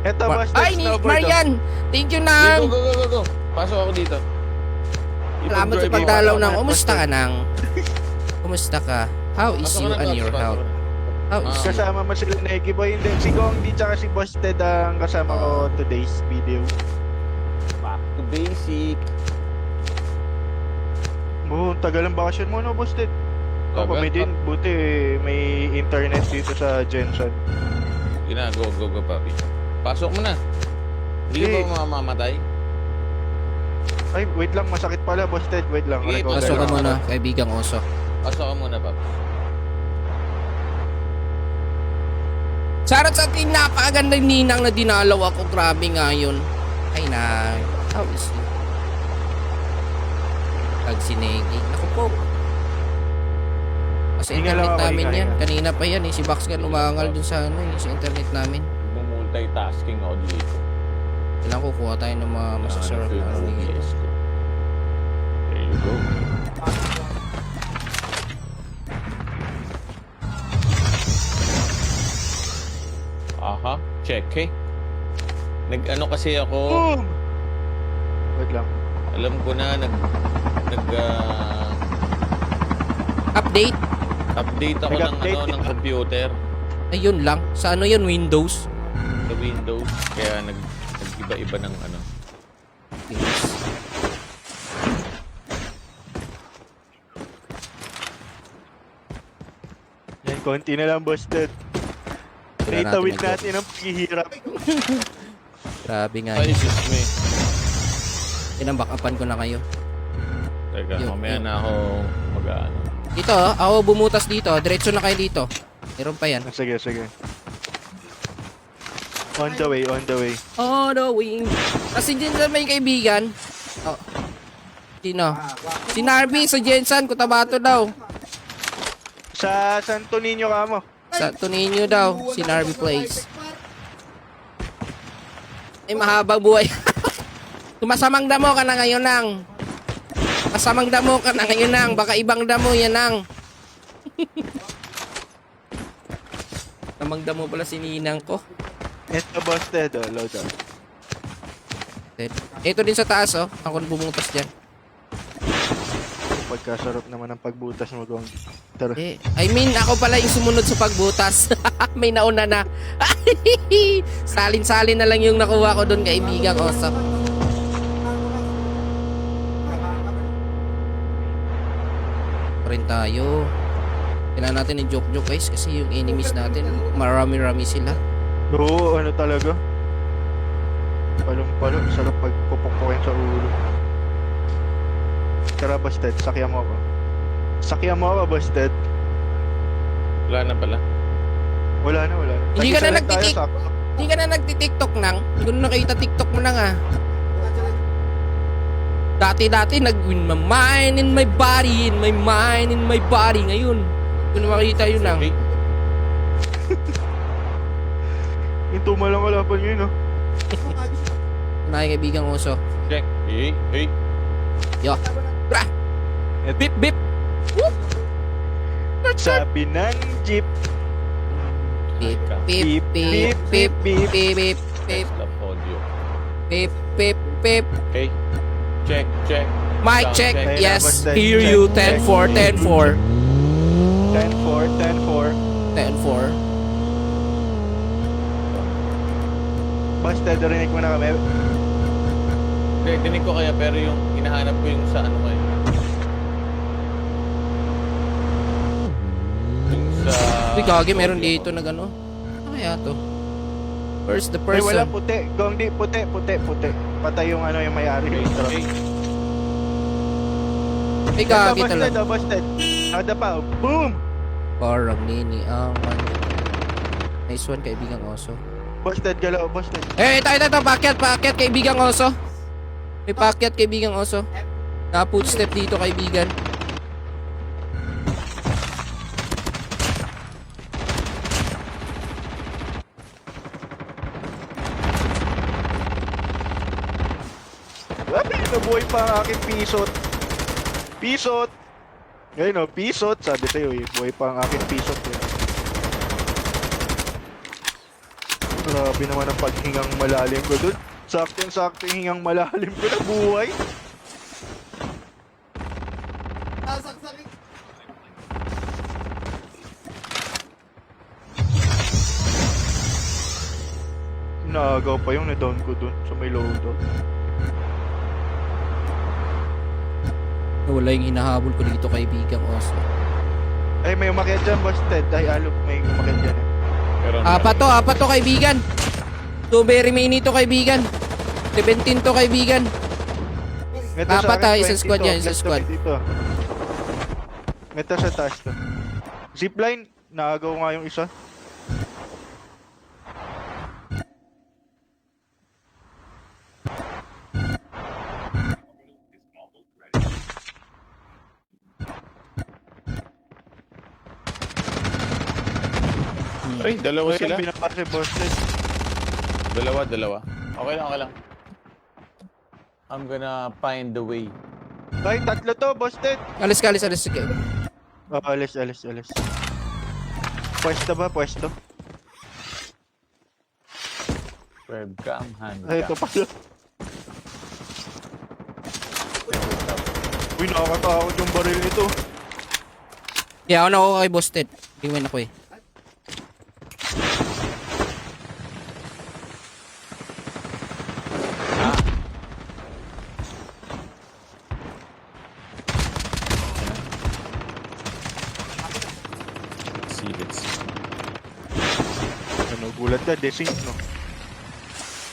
A: Eto, Busted,
B: Ay, ni
A: snowboard.
B: Marian. Thank you,
F: Go,
B: Nang.
F: go. Pasok ako dito.
B: Salamat sa
F: Ipag-drive
B: pagdalaw
F: ako.
B: ng. Kumusta ka, Nang? Kumusta ka? How is
F: Pasok
B: you
F: ka na,
B: and
F: Tops,
B: your
F: pasok
B: health?
F: ka na.
B: How is you?
A: Kasama mo sila Neki Boy, hindi. Si Gongdi tsaka si Busted ang kasama ko today's video.
F: Back to basic.
A: Tagal ang bakasyon mo, no, Busted?
F: Tagal,
A: May din, buti may internet dito sa Jensen.
F: Yun na, go, papi. Pasok mo na. Hindi
A: Eh.
F: ka ba mamamatay?
A: Ay, wait lang, masakit pala, Busted. Wait lang,
F: Sige,
A: recorder
B: Pasok ka
A: lang.
B: muna, kaibigang oso.
F: Pasok ka muna, papi.
B: Sarap sa ating napakagandang ninang na dinalaw ako. Grabe nga yun. Ay na. How is you? Pag sinegi. Ako po. Kasi
A: Hinga lang
B: internet
A: ako,
B: namin
A: hinga,
B: yan.
A: hinga.
B: Kanina pa yan eh. Si Bax nga umangal dun sa ano eh. Sa internet namin.
F: Multitasking ako dito.
B: Kailangan kukuha tayo ng mga masasarap na ano dito.
F: There you go. Aha, check eh. Nag-ano kasi ako,
A: Boom! Wait lang.
F: alam ko na,
B: Update.
F: update ako ng
A: Nag-update,
F: ano, ng
A: diba?
F: computer
B: Ayun lang. Sa ano yun? Windows.
F: sa Windows. Kaya nag-iba-iba ng ano.
B: Yes.
A: Yan, konti na lang, Busted.
B: Wala
A: Naitawid
B: natin
A: natin ang paghihirap.
B: Grabe nga
F: Ay,
B: yun.
F: excuse me.
B: Pinambackupan ko na kayo.
F: Teka,
B: Yun,
F: mamaya
B: yun.
F: na ako mag-ano.
B: Dito, ako bumutas dito. Diretso na kayo dito. Meron pa yan.
A: Sige. On the way.
B: Oh, the wing. Kasi dyan sa may kaibigan. Oh. Sino? Si Narby sa Jensen, Cotabato daw.
A: Sa Santo Niño ka mo.
B: Sa Tuninyo daw, si Narby Place. Ay, mahaba buhay. Tumasamang damo ka na ngayon nang. Masamang damo ka na ngayon nang. Baka ibang damo yan nang. Samang damo pala si Ninang ko.
A: Ito, Busted. Oh, load up.
B: Ito din sa taas oh. Ako bumutas dyan.
A: Pagkasarap naman ang pagbutas mo, Gong. Tara.
B: I mean, ako pala yung sumunod sa pagbutas. May nauna na. Salin-salin na lang yung nakuha ko doon, kaibigan ko. So, rin tayo. Kailangan natin ng joke-joke guys kasi yung enemies natin, marami-rami sila.
A: Oo, ano talaga. Palong-palo, sarap pagpupukuin sa ulo. Tara, Busted, sakyan mo ako. Sakyan mo ako, Busted.
F: Wala na pala.
A: Wala na.
B: Hindi ka na
A: Tag-isa lang tayo,
B: nagtitik-
A: sakto.
B: Hindi ka na nagti-TikTok nang. Hindi ko na nakita TikTok mo nang ah. Dati nag-win my mind in my body, in my mind in my body. Ngayon, hindi ko na makita yun nang.
F: Okay.
A: Yung tumalang kalaban yun, oh.
B: Nakikaibigang uso.
F: Check. Hey.
B: Yo. Bra! Bip, bip! Whoop!
A: Sabi ng jeep.
B: Bip,
A: Beep,
B: bip, bip, bip, bip, bip, bip,
F: Stop audio.
B: bip, bip, bip.
F: Okay. Check.
B: Mic
F: Sound
B: check.
F: check.
B: Yes,
A: Basta
B: hear
A: check,
B: you.
A: check.
B: 10-4, 10-4.
A: 10-4.
B: 10-4.
A: Busted, narinig mo na kami.
F: Okay, dinig ko kaya pero yung hinahanap ko yung sa ano kayo. Yung sa...
B: Uy, kage, meron dito na gano. Ano kaya to? Where's the
A: Ay, wala,
B: person?
A: puti. Gongdi, puti. Patay yung ano, yung may-ari
F: Okay,
A: ng truck.
F: okay.
B: Ay, kage talaga.
A: Busted, Busted. Ada pa, oh. Boom!
B: Parang nini ang nice one, kaibigang oso.
A: Busted, galaw, Busted.
B: Eh, ito, paakyat, kaibigang oso. May paakyat, kaibigang oso. Na-footstep dito, kaibigan.
A: Ay, nabuhay pa ang aking pisot. Pisot! Ngayon, oh, pisot. Sabi sa'yo, eh. Buhay pa ang aking pisot. Eh. Grabe naman ang paghingang malalim ko dun. Sakto yung hingang malalim ko na buhay.
C: Sasaksakin.
A: Naagaw pa yung na-down ko dun sa may loadout.
B: Wala yung hinahabol ko dito, kaibigang oso.
A: Ay, may umakyat dyan, Busted. Ay, alok, may umakyat dyan. Eh.
F: Pero
B: Apat to, kaibigan. 2 very many to, kaibigan. 17 to, kaibigan.
A: Ito sa
B: Apat,
A: akin,
B: isang
A: 20
B: squad
A: to.
B: yan, isang
A: Left
B: squad.
A: to dito. Ito sa taas to. Zipline, naagaw nga yung isa.
F: Ay, dalawa sila.
A: Ayun, binabase Busted.
F: Dalawa. Okay lang. I'm gonna find the way.
A: Ay, tatlo to, Busted.
B: Alis. Sige.
A: Oh, alis. Pwesto ba?
F: Webcam, handcam.
A: Ay, ito pala. Uy, nakakatakot yung baril nito.
B: Yeah, ako na ako kay Busted. Iwan ako eh.
F: Let's see.
A: Ano, gulat ka, desync, no?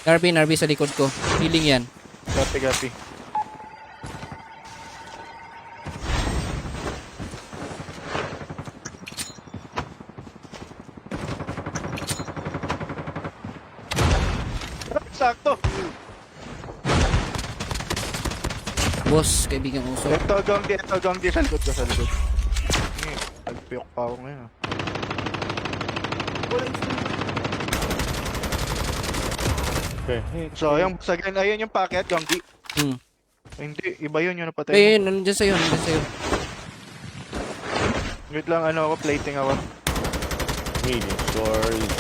B: Narby sa likod ko. Healing yan.
A: Gapi. Sakto!
B: Boss, kaibigang uso.
A: Ito gangdi sa likod ko, sa likod. Nagpiyok pa ako ngayon. Ah.
F: Okay.
A: Sayang, sagyan, ayun yung packet, gangdi. Hindi, iba yun yung napatay.
B: Eh, nandiyan sa'yo.
A: Wait lang, ano ako, plating ako.
F: Medium stories.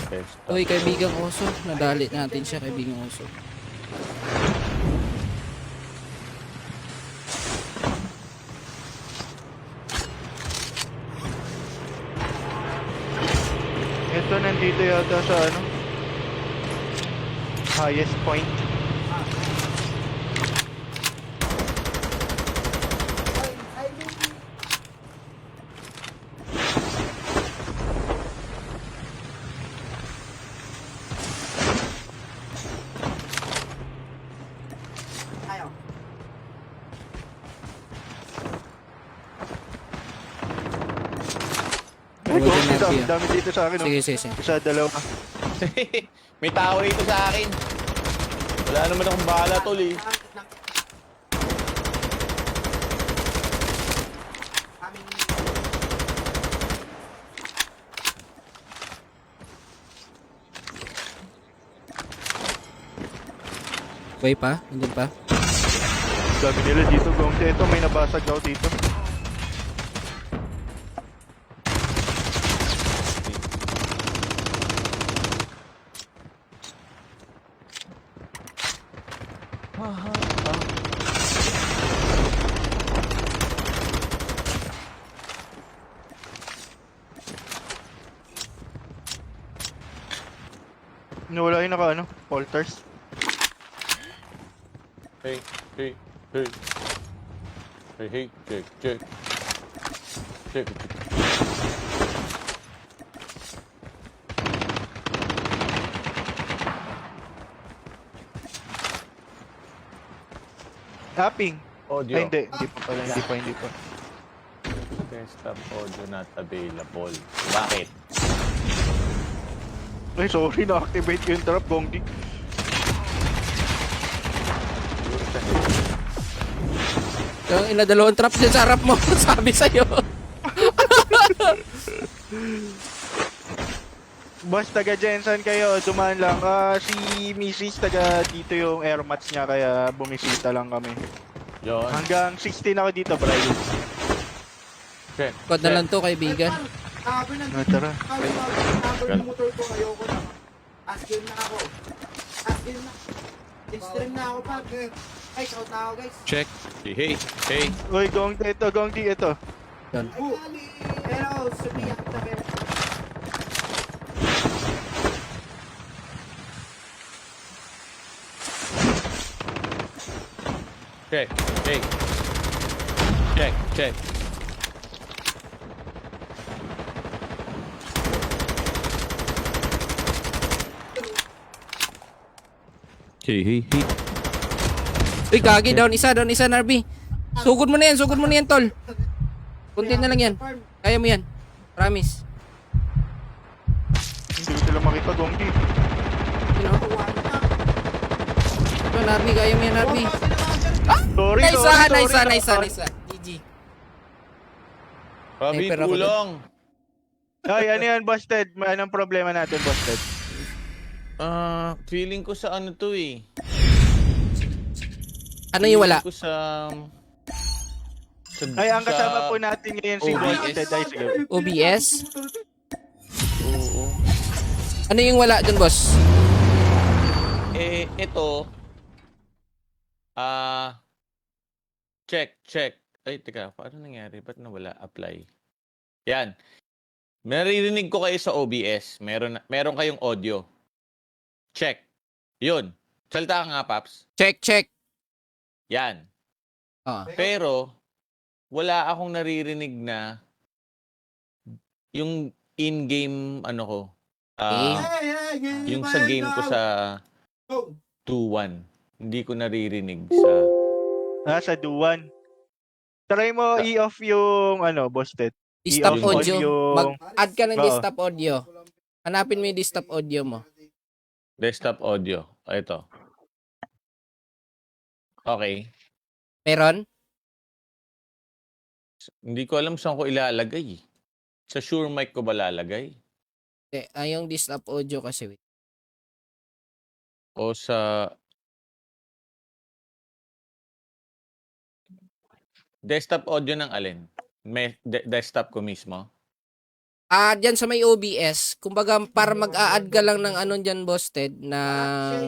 F: Okay, stop.
B: Uy, kaibigang uso. Nadali natin siya, kaibigang uso.
A: Ito, nandito yata sa ano? Highest point. Ay,
B: Huwag
A: Gong,
B: din
A: dito.
B: natin,
A: Dami dito sa akin. Oh.
B: Sige, sige, sige.
A: Isa, dalawa.
F: May tao rito sa akin. Wala naman akong bahala, tol eh.
B: Way pa? Hindi pa?
A: Dami nila dito, Gong. Ito, may nabasag daw dito. Wala yung naka, ano, polters.
F: Hey, hey, hey. Hey, hey, check, check. Check.
A: Tapping.
F: Audio.
A: Ay, hindi. Hindi pa pala. Hindi pa.
F: Desktop audio not available. Bakit?
A: Ay, sorry. Na-activate ko yung trap, Gongdi.
B: Yung dalawang trap dyan sa harap mo. Sabi sa'yo.
A: Boss, taga Jensen kayo. Dumaan lang. Si Mrs. taga dito yung air mats niya. Kaya bumisita lang kami.
F: Yon.
A: Hanggang 16 ako dito, Brian.
F: Check.
B: Kod na lang to, kaibigan.
C: Sabi na,
A: Tara.
C: sabi ng motor ko, ayoko na. As game na ako. As game na. In-stream na ako, pag. Ay, shout na ako, guys.
F: Check. Hey, hey.
A: Uy, Gongdi ito.
C: Pero, sabihan ko na pero.
F: Check. Hey. Check, check. Hey, hey, hey.
B: Uy, gagi. Down isa, Narby. Sugod mo na yan, tol. Kunti na lang yan. Kaya mo yan. Promise.
A: Hindi ko sila makita, Gongdi.
B: You know? Ito, Narby. Kaya mo yan, Narby.
A: Sorry,
B: Nice. GG.
F: Pabi,
B: pero ako
F: tulong.
A: Ay, ano yan, Busted? Anong problema natin, Busted?
F: Feeling ko sa ano to eh.
B: Ano yung wala?
F: Feeling ko sa
A: Ay, ang kasama po natin ngayon si
F: OBS.
A: Busted. Ay, sige.
B: OBS?
F: Oo.
B: Ano yung wala dun, boss?
F: Ito. Check. Ay, teka. Paano nangyari? Ba't nawala? Apply. Yan. Naririnig ko kayo sa OBS. Meron kayong audio. Check. Yun. Salita ka nga, Paps.
B: Check.
F: Yan.
B: Ah.
F: Pero, wala akong naririnig na yung in-game, ano ko, yung sa game ko sa 2-1. Hindi ko naririnig sa...
A: Sa Duwan. Try mo i-off yung, Busted.
B: Desktop
A: I-off
B: audio.
A: yung-
B: Mag-add ka ng
A: Oo.
B: desktop audio. Hanapin mo yung desktop audio mo.
F: Desktop audio. Ito. Okay.
B: Meron?
F: Hindi ko alam saan ko ilalagay. Sa Shure Mic ko ba lalagay?
B: Yung desktop audio kasi. Wait.
F: O sa... Desktop audio ng alin? Desktop ko mismo?
B: Dyan sa may OBS, kumbaga para mag-a-add ka lang ng ano dyan, Busted, ng...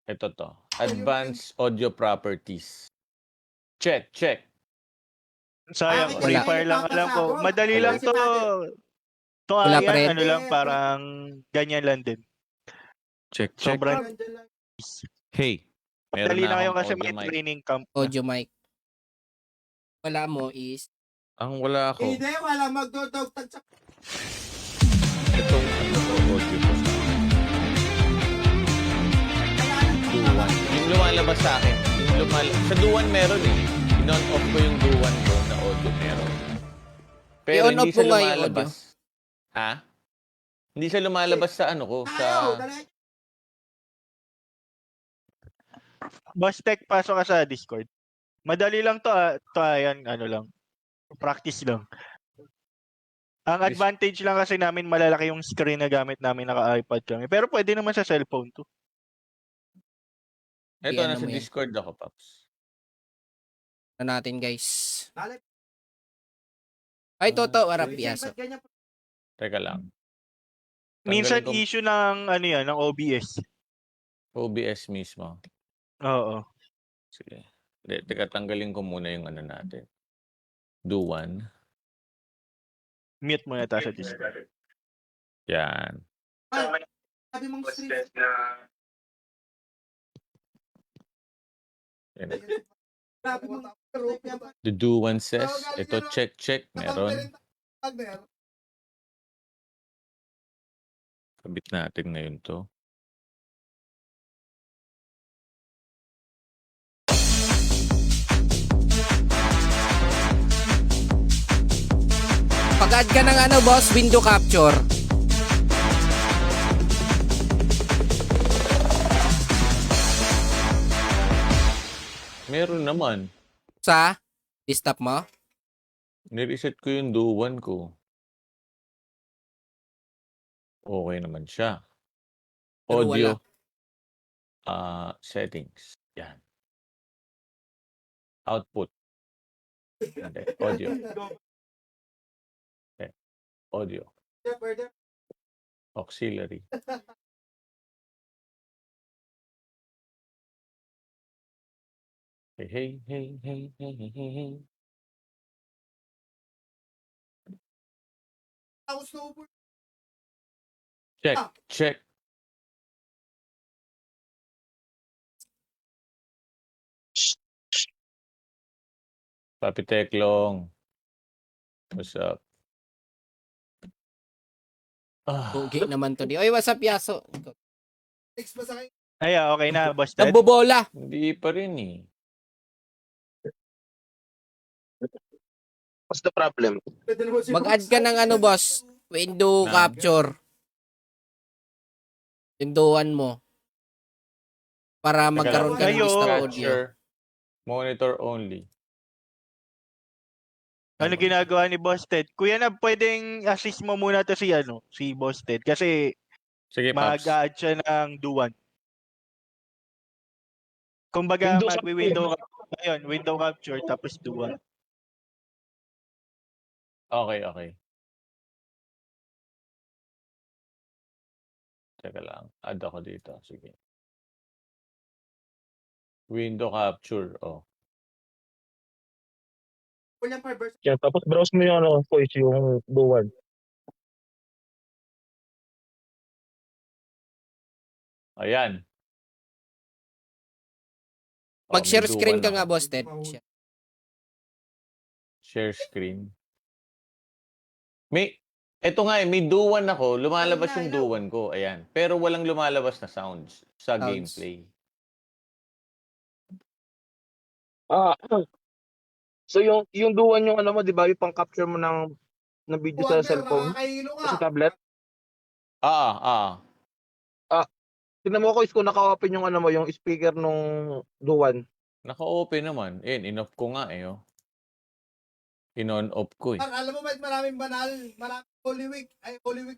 F: Ito to. Advanced Audio Properties. Check.
A: Sayang,
C: Wala.
A: Free Fire lang alam ko. Madali lang to. To
B: Wala pa
A: ayan,
B: rin.
A: lang, parang ganyan lang din.
F: Check.
A: Sobrang
F: Hey.
A: madali na kayo
F: akong
A: kasi
F: audio
A: may
F: mic.
A: training camp.
B: audio mic. Wala mo is...
F: Ang wala ako.
C: Hindi, wala magdodogtag sa...
F: Itong audio ko sa... Duwan. Yung lumalabas sa akin. Sa Duwan meron eh. In-on-off ko yung Duwan ko na audio meron. Pero
B: I-on
F: hindi
B: off mo
F: siya
B: nga yung audio.
F: lumalabas. Ha? Hindi siya lumalabas sa ano ko, sa...
A: Boss Tech, pasok ka sa Discord. Madali lang to, yan, ano lang. Practice lang. Ang advantage lang kasi namin, malalaki yung screen na gamit namin, naka-iPad kami. Pero pwede naman sa cellphone to.
F: Eto,
B: I-ano
F: nasa
B: mo yan.
F: Discord ako, Paps.
B: Na natin, guys. Ay, Toto, warap piaso.
F: Teka lang.
A: Minsan
F: Tanggalin ko
A: issue ng, ano yan, ng OBS.
F: OBS mismo.
A: Oo.
F: Sige. Teka, tanggalin ko muna yung ano natin. Do one.
A: Mute muna tayo sa Discord.
F: Yan.
C: Sabi mong stream.
F: Yan.
C: Sabi mong
F: The do one says, ito check, meron. Kabit natin ngayon to.
B: Pag-add ka ng ano, boss, window capture.
F: Meron naman.
B: Sa desktop mo.
F: Nireset ko yung do one ko. Okay naman siya.
B: Pero
F: Audio.
B: wala.
F: Settings. Yan. Output. Hindi. Audio. Okay. Audio. Auxiliary. Hey. Check. Papi Teklong. What's up?
B: Pogi naman to. Oy, what's up, Yaso?
A: Ay, okay na, Boss Ted.
B: Nambobola.
F: Hindi pa rin eh.
D: What's the problem?
B: Mag-add ka ng ano, boss. Window
F: Na?
B: capture. Windowan mo. Para magkaroon ka ng
A: Kayo.
B: desktop audio.
F: Capture. Monitor only.
A: Ano ginagawa ni Boss Ted? Kuya na, pwedeng assist mo muna to si, si Boss Ted. Kasi
F: Sige, Paps.
A: mag-add siya ng duwan. Kumbaga, mag-window window capture, tapos duwan.
F: Okay. Teka lang. Add ako dito. Sige. Window capture. Oh.
G: Yeah, tapos browse mo yung voice, yung duwan.
F: Ayan.
B: Mag-share
F: may
B: screen
F: duwan
B: ka
F: ako.
B: nga, boss Ted.
F: Share screen. Ito nga may duwan ako. Lumalabas yung duwan ko. Ayan. Pero walang lumalabas na sounds sa gameplay.
D: So yung duwan yung ano mo, di ba? Yung pang-capture mo ng video sa cellphone? Sa tablet? Tingnan mo ko kung naka-open yung ano mo, yung speaker nung duwan.
F: Naka-open naman. In-off ko nga eh. Oh. In-on-off ko eh.
C: Alam mo ba, maraming banal, maraming Holy Week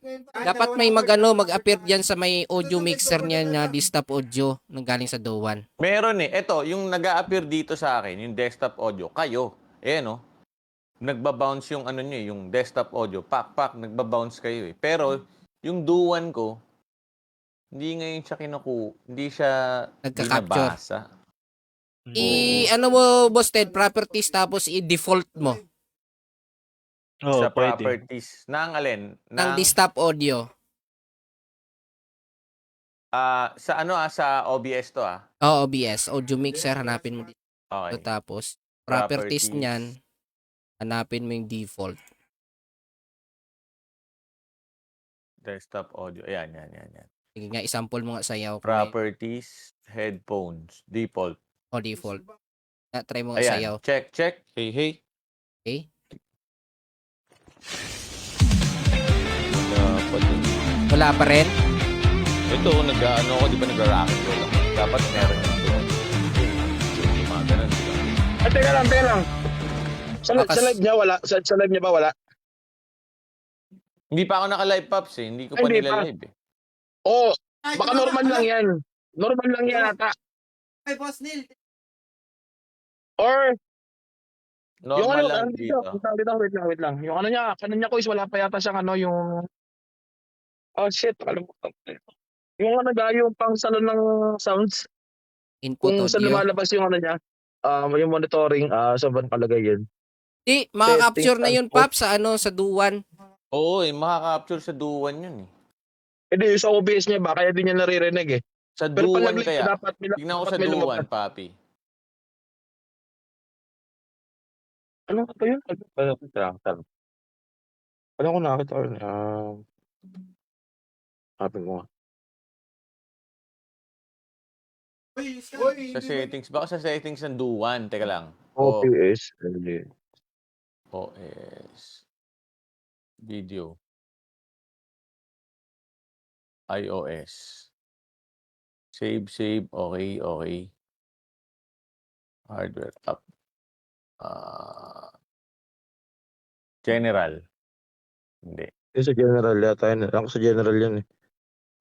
C: ngayon.
B: Dapat may mag-appear dyan sa may audio mixer niya na desktop audio nang galing sa Dowan.
F: Meron eh. Ito, yung nag-a-appear dito sa akin, yung desktop audio, kayo. Ayan oh. Nagbabounce yung ano nyo eh, yung desktop audio. Pak, nagbabounce kayo eh. Pero, yung duwan ko, hindi ngayon siya hindi siya
B: Nagka-capture.
F: binabasa.
B: Ano mo, boss Ted, properties tapos i-default mo
A: Oo,
F: Sa
A: pwede.
F: properties. Ng alin?
B: ng desktop audio.
F: Sa OBS to ah.
B: Oo, OBS, audio mixer, hanapin mo dito.
F: Okay.
B: Tapos, properties
F: Properties.
B: niyan, hanapin mo yung default.
F: Desktop audio. Ayan.
B: Sige nga, isample mo nga sayaw.
F: Properties, headphones, default.
B: O default. Try mo nga
F: Ayan.
B: sayaw.
F: Check. Hey.
B: Okay?
F: Wala pa din.
B: Wala pa rin?
F: Ito, nag-ano ako, di ba nag-rocket roll ako? Dapat meron yung doon. Gumagana, di ba?
D: Teka lang, teka lang. Sa
B: Bakas-
D: live niya, wala? Sa live niya ba, wala?
F: Hindi pa ako naka-live, Pops eh. Hindi ko pa
D: Hindi pa.
F: nila-live eh.
D: Oo,
C: Ay,
D: baka
C: ito ba,
D: normal lang yan. Normal lang yan ata.
C: Ay, Boss Neil.
D: Or, yung
F: Normal
D: ano,
F: lang
D: dito,
F: dito.
D: wait lang. Yung ano niya ko is wala pa yata siyang ano, yung... Oh shit, nakalimutan ko. Yung ano ga, yung pang salon ng sounds,
B: Input
D: kung saan
B: audio.
D: lumalabas yung ano niya, yung monitoring, saan palagay yun.
B: Di, makaka-capture na
D: Settings,
B: yun, Pap, sa ano, sa duwan.
F: Oo eh, makaka-capture sa duwan yun eh.
D: Hindi, yung sa OBS niya ba, kaya di niya naririnig eh.
F: Sa
D: Pero pag
F: duwan
D: nag-live
F: kaya.
D: dapat,
F: Tignan ko sa
D: may lumabas.
F: duwan, papi.
D: Ano ba yun? Ano ko nakakita ko yun? Sabi ko nga.
F: Sa settings. Baka sa settings ng duwan. Teka lang.
D: OBS. Hindi.
F: OS. Video. iOS. Save. Okay. Hardware up. General. Hindi.
D: Yung sa general yata yun. Ako sa general yan eh.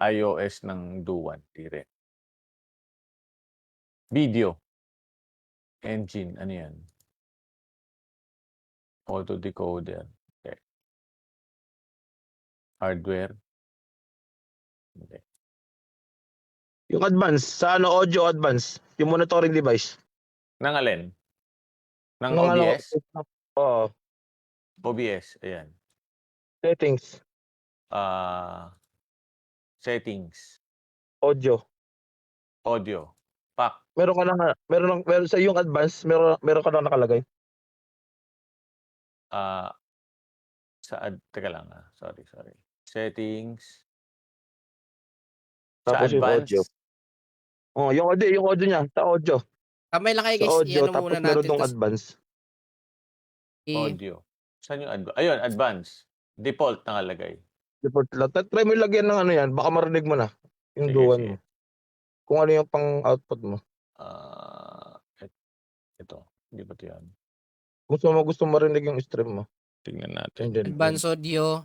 F: iOS ng duwan. Dire. Video. Engine. Ano yan? Auto decoder. Okay. Hardware. Hindi.
D: Yung advance, sa ano, audio advance, yung monitoring device.
F: Nang alin? Ng
D: Nung ano,
F: OBS?
D: Oo,
F: OBS. Ayan.
D: settings,
F: Settings.
D: audio.
F: Audio. Pack.
D: Meron sa yung advance, meron ka na nakalagay.
F: Teka lang Sorry. Settings.
D: Tapos
F: sa
D: yung
F: advanced.
D: audio. Oh, yung audio niya, sa audio.
B: Kamay lang kayo,
D: Sa
B: guys.
D: audio,
B: Iyan
D: tapos
B: muna
D: meron
B: natin.
D: tong
B: Tas,
D: advance.
F: Audio. Saan yung advance? Ayun, advance. Default nakalagay.
D: Default lang. Try mo lagyan ng ano yan, baka marinig mo na. Yung
F: Sige,
D: duwan
F: sige.
D: mo. Kung ano yung pang output mo.
F: Ito. Hindi ba ito yan?
D: Gusto marinig yung stream mo.
F: Tingnan natin.
D: And then,
B: advance audio.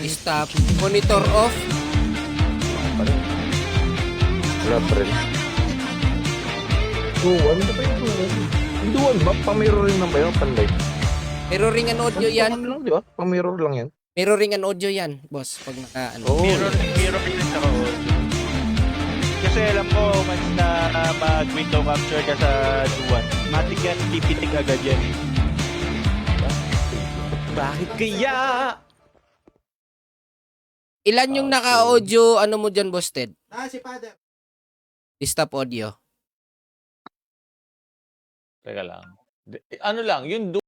B: Stop. Monitor off.
F: Pa rin.
D: wala pa rin. Duwan? Ano ba yung duwan? Yung duwan ba? Pang-mirroring lang ba yun? Panday.
B: Mirroring and audio yan.
D: Ano lang, di ba? Pang-mirror lang yan.
B: Mirroring and audio yan, boss. Pag naka, ano.
F: Oo.
A: Mirror din sa audio. Kasi alam ko, once na mag-window capture ka sa duwan, matik yan, pipitik agad yan.
F: Bakit kaya?
B: Ilan yung naka-audio, ano mo dyan, boss Ted?
C: Si Father.
B: Stop audio.
F: Teka lang. Ano lang, yung